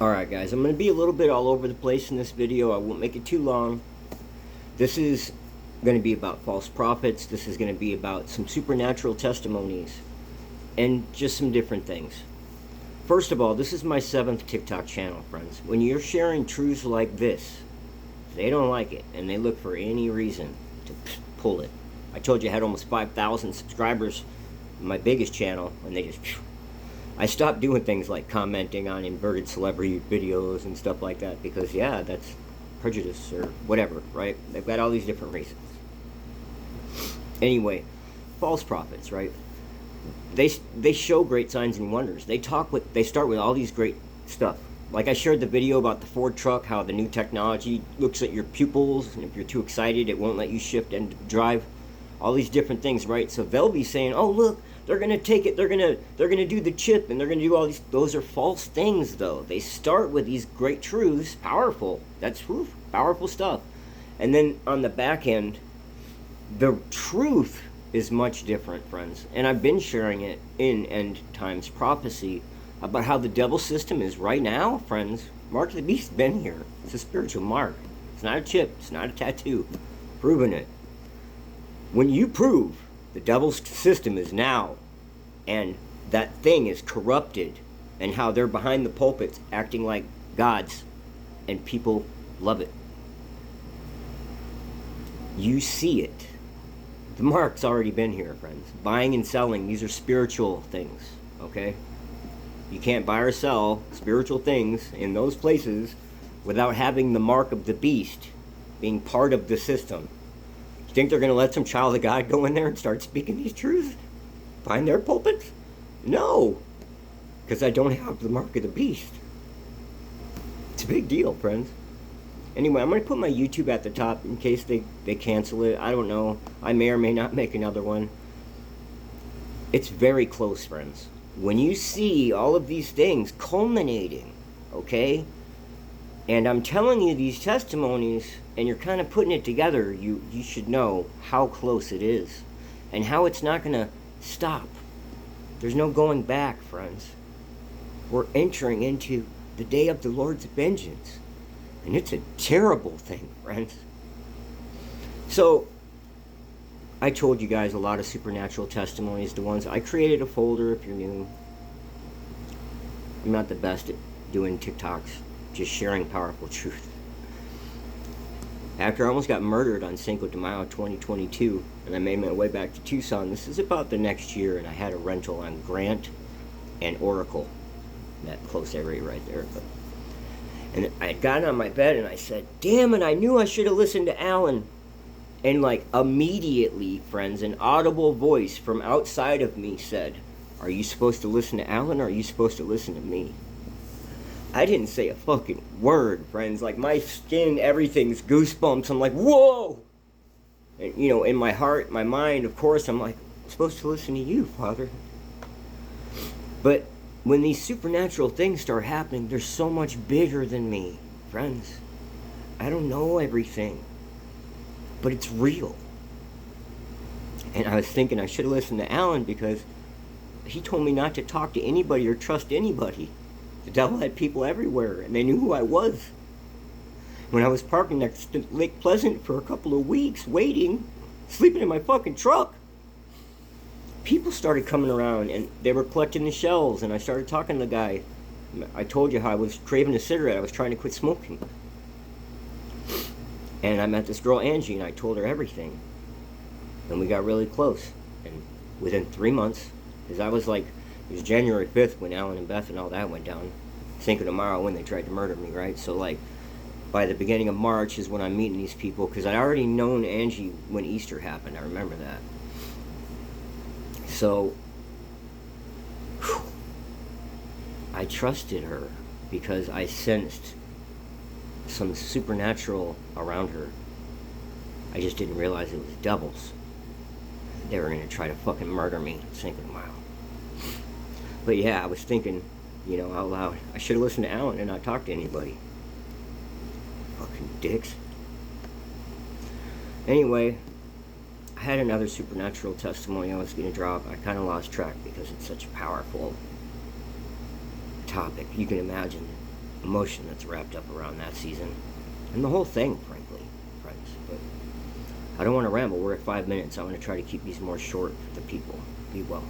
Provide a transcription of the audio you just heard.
Alright guys, I'm going to be a little bit all over the place in this video. I won't make it too long. This is going to be about false prophets. This is going to be about some supernatural testimonies. And just some different things. First of all, this is my 7th TikTok channel, friends. When you're sharing truths like this, they don't like it. And they look for any reason to pull it. I told you I had almost 5,000 subscribers on my biggest channel. And they just... I stopped doing things like commenting on inverted celebrity videos and stuff like that because, yeah, that's prejudice or whatever, right? They've got all these different reasons. Anyway, false prophets, right? They show great signs and wonders. They start with all these great stuff. Like I shared the video about the Ford truck, how the new technology looks at your pupils, and if you're too excited, it won't let you shift and drive. All these different things, right? So they'll be saying, "Oh, look, they're gonna take it. They're gonna do the chip, and they're gonna do all these." Those are false things, though. They start with these great truths, powerful. That's powerful stuff, and then on the back end, the truth is much different, friends. And I've been sharing it in End Times Prophecy about how the devil system is right now, friends. Mark of the Beast's been here. It's a spiritual mark. It's not a chip. It's not a tattoo. Proving it. When you prove the devil's system is now, and that thing is corrupted, and how they're behind the pulpits acting like gods, and people love it. You see it. The mark's already been here, friends. Buying and selling, these are spiritual things, okay? You can't buy or sell spiritual things in those places without having the mark of the beast being part of the system. You think they're going to let some child of God go in there and start speaking these truths? Find their pulpits? No. Because I don't have the mark of the beast. It's a big deal, friends. Anyway, I'm going to put my YouTube at the top in case they cancel it. I don't know. I may or may not make another one. It's very close, friends. When you see all of these things culminating, okay? And I'm telling you these testimonies, and you're kind of putting it together, you should know how close it is. And how it's not going to stop. There's no going back, friends. We're entering into the day of the Lord's vengeance. And it's a terrible thing, friends. So, I told you guys a lot of supernatural testimonies. The ones I created a folder if you're new. I'm not the best at doing TikToks, just sharing powerful truth. After I almost got murdered on Cinco de Mayo 2022, and I made my way back to Tucson, this is about the next year, and I had a rental on Grant and Oracle. That close area right there. And I had gotten on my bed and I said, damn it, I knew I should have listened to Alan. And like immediately, friends, an audible voice from outside of me said, are you supposed to listen to Alan or are you supposed to listen to me? I didn't say a fucking word, friends. Like my skin, everything's goosebumps. I'm like, whoa! And you know, in my heart, my mind, of course, I'm like, I'm supposed to listen to you, Father. But when these supernatural things start happening, they're so much bigger than me, friends. I don't know everything, but it's real. And I was thinking I should have listened to Alan because he told me not to talk to anybody or trust anybody. The devil had people everywhere, and they knew who I was. When I was parking next to Lake Pleasant for a couple of weeks, waiting, sleeping in my fucking truck, people started coming around and they were collecting the shells, and I started talking to the guy. I told you how I was craving a cigarette. I was trying to quit smoking. And I met this girl, Angie, and I told her everything. And we got really close. And within 3 months, because I was like, it was January 5th when Alan and Beth and all that went down. Cinco de Mayo when they tried to murder me, right? So like, by the beginning of March is when I'm meeting these people, because I'd already known Angie when Easter happened. I remember that. So, I trusted her because I sensed some supernatural around her. I just didn't realize it was devils. They were going to try to fucking murder me at Cinco de Mayo. But yeah, I was thinking, you know, out loud, I should have listened to Alan and not talked to anybody. Fucking dicks. Anyway, I had another supernatural testimony I was going to drop. I kind of lost track because it's such a powerful topic. You can imagine emotion that's wrapped up around that season. And the whole thing, frankly, friends. But I don't want to ramble. We're at 5 minutes. I want to try to keep these more short for the people. Be well.